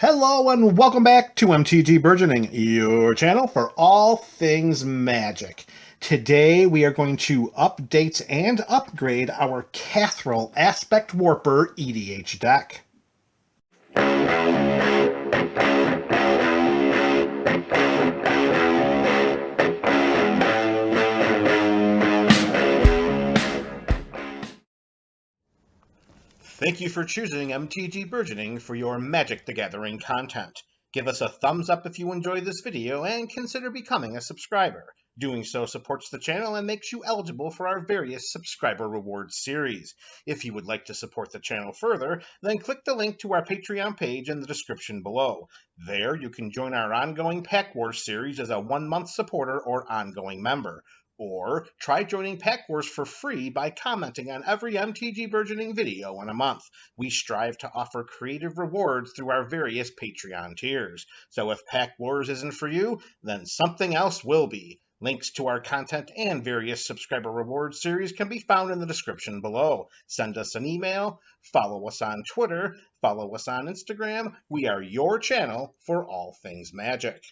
Hello and welcome back to MTG Burgeoning, your channel for all things magic. Today we are going to update and upgrade our Kathril Aspect Warper EDH deck. Thank you for choosing MTG Burgeoning for your Magic the Gathering content. Give us a thumbs up if you enjoyed this video and consider becoming a subscriber. Doing so supports the channel and makes you eligible for our various subscriber rewards series. If you would like to support the channel further, then click the link to our Patreon page in the description below. There you can join our ongoing Pack Wars series as a 1-month supporter or ongoing member. Or try joining Pack Wars for free by commenting on every MTG Burgeoning video in a month. We strive to offer creative rewards through our various Patreon tiers. So if Pack Wars isn't for you, then something else will be. Links to our content and various subscriber rewards series can be found in the description below. Send us an email, follow us on Twitter, follow us on Instagram. We are your channel for all things magic.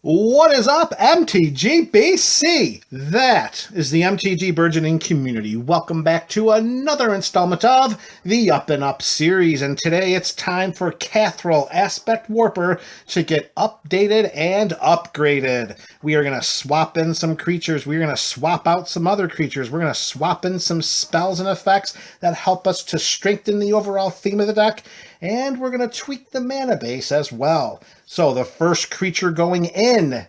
What is up, MTGBC? That is the MTG Burgeoning community. Welcome back to another installment of the Up and Up series, and today it's time for Kathril Aspect Warper to get updated and upgraded. We are going to swap in some creatures, we're going to swap out some other creatures, we're going to swap in some spells and effects that help us to strengthen the overall theme of the deck, and we're going to tweak the mana base as well. So the first creature going in,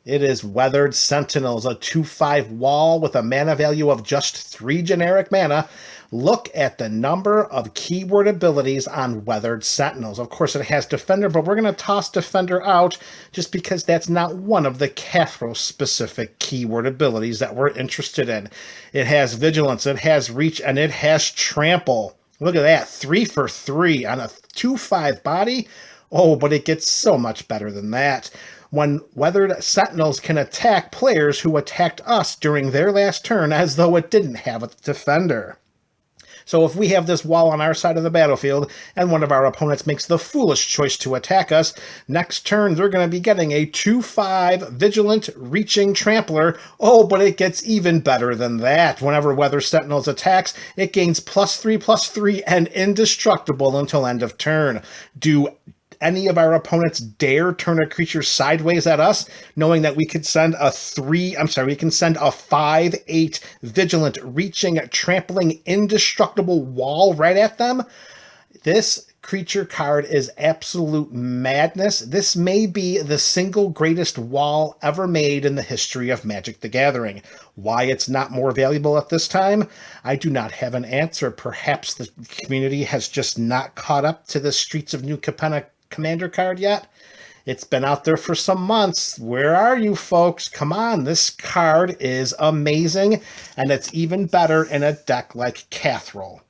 it is Weathered Sentinels, a 2/5 wall with a mana value of just 3 generic mana. Look at the number of keyword abilities on Weathered Sentinels. Of course, it has Defender, but we're going to toss Defender out just because that's not one of the Kathril-specific keyword abilities that we're interested in. It has Vigilance, it has Reach, and it has Trample. Look at that, 3 for 3 on a 2/5 body. Oh, but it gets so much better than that. When Weathered Sentinels can attack players who attacked us during their last turn as though it didn't have a defender. So if we have this wall on our side of the battlefield and one of our opponents makes the foolish choice to attack us, next turn they're going to be getting a 2/5 Vigilant Reaching Trampler. Oh, but it gets even better than that. Whenever Weathered Sentinels attacks, it gains +3/+3 and indestructible until end of turn. Do any of our opponents dare turn a creature sideways at us, knowing that we could send a 5/8 Vigilant Reaching Trampling Indestructible Wall right at them? This creature card is absolute madness. This may be the single greatest wall ever made in the history of Magic the Gathering. Why it's not more valuable at this time? I do not have an answer. Perhaps the community has just not caught up to the Streets of New Capenna Commander card yet. It's been out there for some months. Where are you folks? Come on, this card is amazing, and it's even better in a deck like Kathril.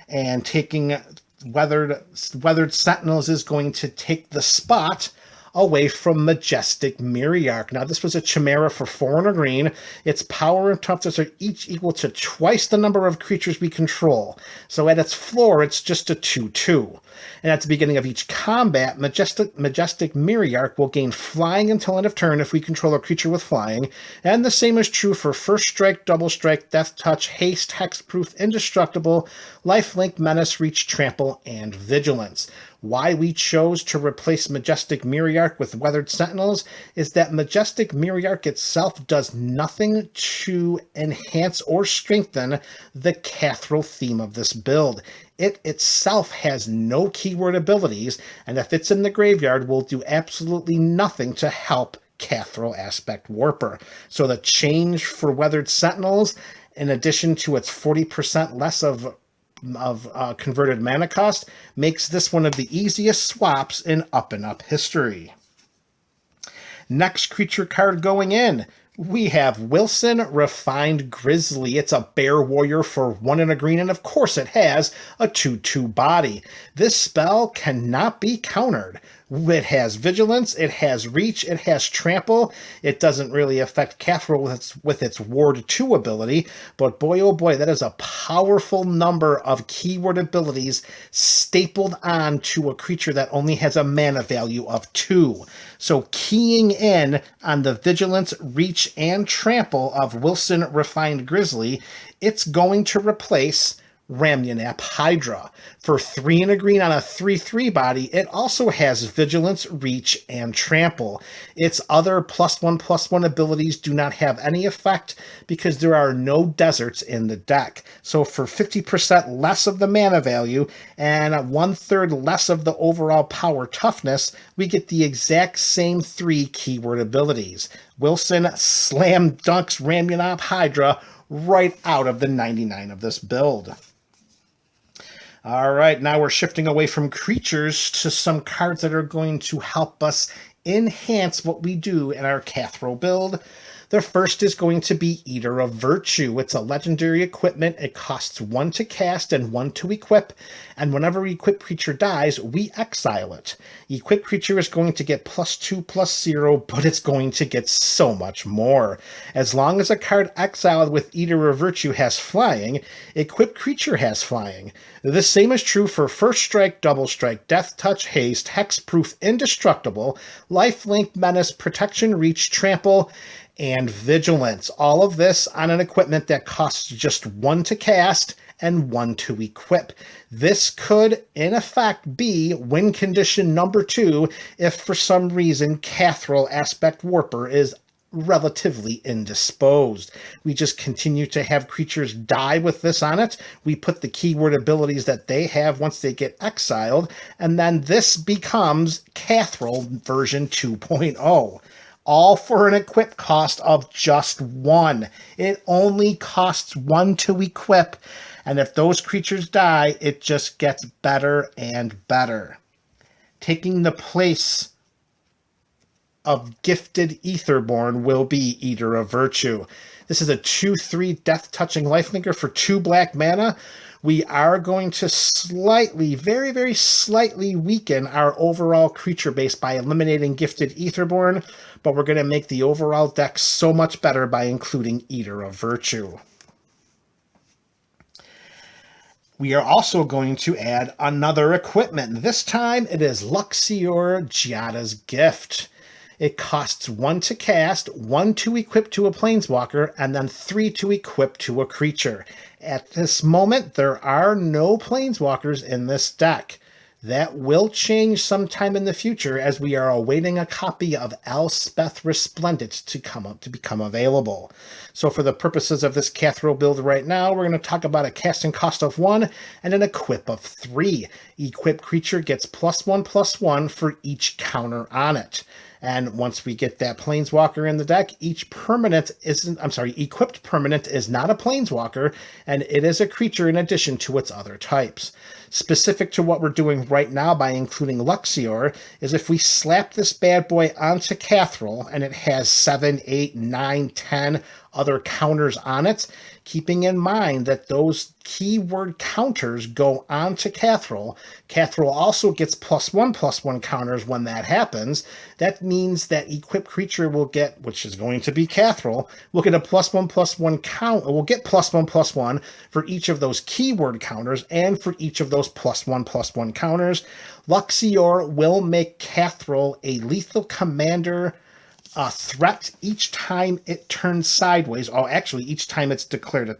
And taking Weathered Sentinels is going to take the spot away from Majestic Myriarch. Now, this was a Chimera for 4 and a green. Its power and toughness are each equal to twice the number of creatures we control. So at its floor, it's just a 2/2. And at the beginning of each combat, Majestic Myriarch will gain flying until end of turn if we control a creature with flying. And the same is true for First Strike, Double Strike, Death Touch, Haste, Hexproof, Indestructible, Lifelink, Menace, Reach, Trample, and Vigilance. Why we chose to replace Majestic Myriarch with Weathered Sentinels is that Majestic Myriarch itself does nothing to enhance or strengthen the Kathril theme of this build. It itself has no keyword abilities, and if it's in the graveyard, will do absolutely nothing to help Kathril Aspect Warper. So the change for Weathered Sentinels, in addition to its 40% less of converted mana cost, makes this one of the easiest swaps in Up and Up history. Next creature card going in, we have Wilson Refined Grizzly. It's a bear warrior for 1 and a green, and of course it has a 2/2 body. This spell cannot be countered. It has Vigilance, it has Reach, it has Trample. It doesn't really affect Kathril with its Ward 2 ability, but boy oh boy, that is a powerful number of keyword abilities stapled on to a creature that only has a mana value of 2. So keying in on the Vigilance, Reach, and Trample of Wilson Refined Grizzly, it's going to replace Ramnyanap Hydra. For 3 and a green on a 3/3 body, it also has Vigilance, Reach, and Trample. Its other +1/+1 abilities do not have any effect because there are no deserts in the deck. So for 50% less of the mana value and 1/3 less of the overall power toughness, we get the exact same 3 keyword abilities. Wilson slam dunks Ramnyanap Hydra right out of the 99 of this build. All right, now we're shifting away from creatures to some cards that are going to help us enhance what we do in our Kathril build. The first is going to be Eater of Virtue. It's a legendary equipment. It costs 1 to cast and 1 to equip, and whenever equipped creature dies, we exile it. Equipped creature is going to get +2/+0, but it's going to get so much more. As long as a card exiled with Eater of Virtue has flying, equipped creature has flying. The same is true for First Strike, Double Strike, Death Touch, Haste, Hexproof, Indestructible, Lifelink, Menace, Protection, Reach, Trample, and Vigilance. All of this on an equipment that costs just 1 to cast and 1 to equip. This could, in effect, be win condition number 2 if for some reason Kathril Aspect Warper is relatively indisposed. We just continue to have creatures die with this on it. We put the keyword abilities that they have once they get exiled, and then this becomes Kathril version 2.0. All for an equip cost of just 1. It only costs 1 to equip, and if those creatures die, it just gets better and better. Taking the place of Gifted Aetherborn will be Eater of Virtue. This is a 2/3 Death Touching Lifelinker for 2 black mana. We are going to slightly, very, very slightly weaken our overall creature base by eliminating Gifted Aetherborn, but we're going to make the overall deck so much better by including Eater of Virtue. We are also going to add another equipment. This time it is Luxior Giada's Gift. It costs 1 to cast, 1 to equip to a Planeswalker, and then 3 to equip to a creature. At this moment, there are no Planeswalkers in this deck. That will change sometime in the future as we are awaiting a copy of Elspeth Resplendent to become available. So for the purposes of this Kathril build right now, we're going to talk about a casting cost of 1 and an equip of 3. Equip creature gets +1/+1 for each counter on it. And once we get that Planeswalker in the deck, equipped permanent is not a Planeswalker, and it is a creature in addition to its other types. Specific to what we're doing right now by including Luxior is if we slap this bad boy onto Kathril and it has 7, 8, 9, 10 other counters on it, keeping in mind that those keyword counters go on to Kathril. Kathril also gets +1/+1 counters when that happens. That means that equipped creature will get, which is going to be Kathril, will get a +1/+1 count. Will get +1/+1 for each of those keyword counters and for each of those +1/+1 counters. Luxior will make Kathril a lethal commander threat each time it turns sideways, or actually each time it's declared an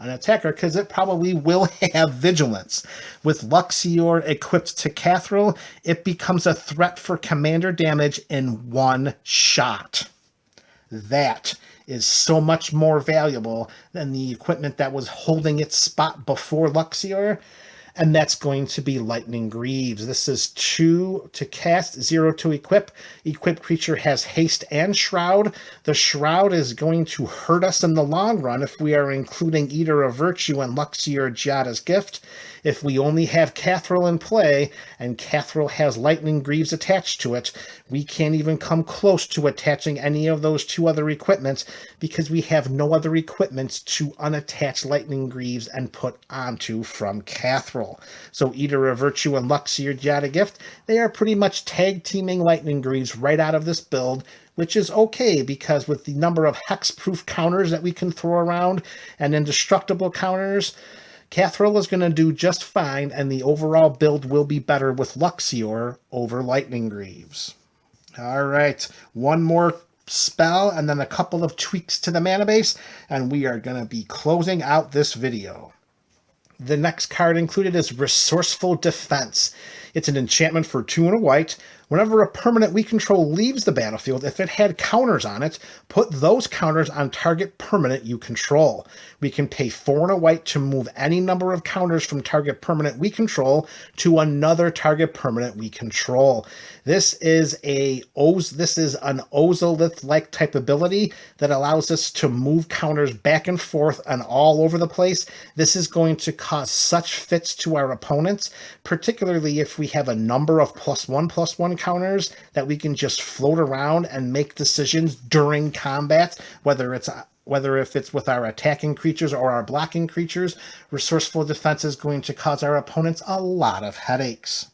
attacker, because it probably will have Vigilance. With Luxior equipped to Kathril, it becomes a threat for commander damage in 1 shot. That is so much more valuable than the equipment that was holding its spot before Luxior. And that's going to be Lightning Greaves. This is 2 to cast, 0 to equip. Equipped creature has haste and shroud. The shroud is going to hurt us in the long run if we are including Eater of Virtue and Luxior Giada's Gift. If we only have Kathril in play, and Kathril has Lightning Greaves attached to it, we can't even come close to attaching any of those two other equipments because we have no other equipments to unattach Lightning Greaves and put onto from Kathril. So either a Virtue and Luxie or Giada Gift, they are pretty much tag teaming Lightning Greaves right out of this build, which is okay because with the number of hexproof counters that we can throw around and indestructible counters, Kathril is going to do just fine, and the overall build will be better with Luxior over Lightning Greaves. All right, one more spell and then a couple of tweaks to the mana base, and we are going to be closing out this video. The next card included is Resourceful Defense. It's an enchantment for 2 and a white. Whenever a permanent we control leaves the battlefield, if it had counters on it, put those counters on target permanent you control. We can pay 4 and a white to move any number of counters from target permanent we control to another target permanent we control. This is an Ozolith-like type ability that allows us to move counters back and forth and all over the place. This is going to cause such fits to our opponents, particularly if we have a number of +1/+1 counters that we can just float around and make decisions during combat, whether if it's with our attacking creatures or our blocking creatures. Resourceful Defense is going to cause our opponents a lot of headaches.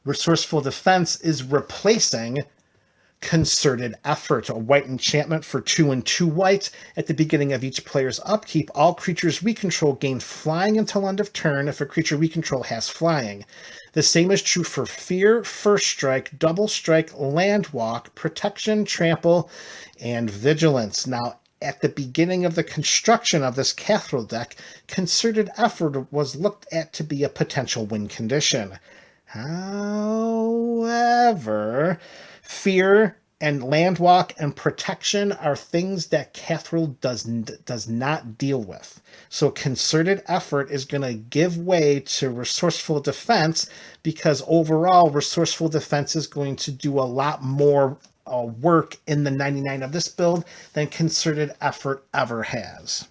Resourceful Defense is replacing Concerted Effort, a white enchantment for 2 and 2 white. At the beginning of each player's upkeep, all creatures we control gain flying until end of turn if a creature we control has flying. The same is true for Fear, First Strike, Double Strike, Landwalk, Protection, Trample, and Vigilance. Now, at the beginning of the construction of this Kathril deck, Concerted Effort was looked at to be a potential win condition. However, Fear and Landwalk and Protection are things that Kathril does not deal with. So Concerted Effort is going to give way to Resourceful Defense because overall Resourceful Defense is going to do a lot more work in the 99 of this build than Concerted Effort ever has.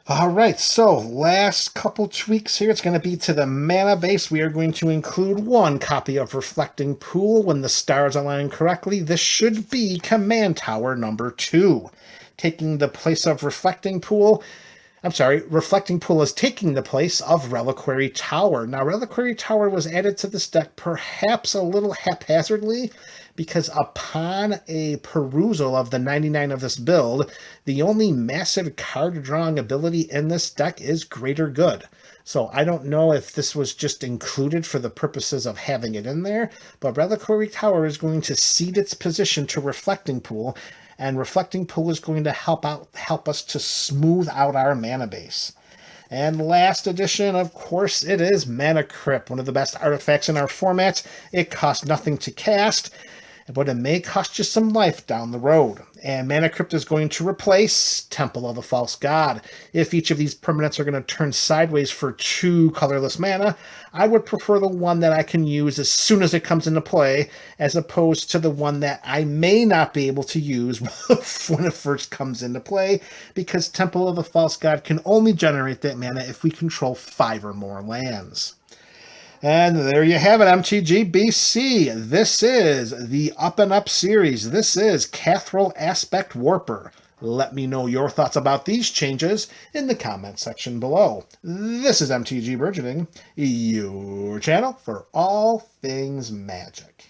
All right, so last couple tweaks here. It's going to be to the mana base. We are going to include 1 copy of Reflecting Pool when the stars align correctly. This should be Command Tower number 2. Taking the place of Reflecting Pool is taking the place of Reliquary Tower. Now, Reliquary Tower was added to this deck perhaps a little haphazardly, because upon a perusal of the 99 of this build, the only massive card drawing ability in this deck is Greater Good. So I don't know if this was just included for the purposes of having it in there, but Reliquary Tower is going to cede its position to Reflecting Pool, and Reflecting Pool is going to help us to smooth out our mana base. And last edition, of course, it is Mana Crypt, one of the best artifacts in our format. It costs nothing to cast, but it may cost you some life down the road. And Mana Crypt is going to replace Temple of the False God. If each of these permanents are going to turn sideways for 2 colorless mana, I would prefer the one that I can use as soon as it comes into play, as opposed to the one that I may not be able to use when it first comes into play, because Temple of the False God can only generate that mana if we control 5 or more lands. And there you have it, MTG BC. This is the Up and Up series. This is Kathril Aspect Warper. Let me know your thoughts about these changes in the comment section below. This is MTG Burgeoning, your channel for all things Magic.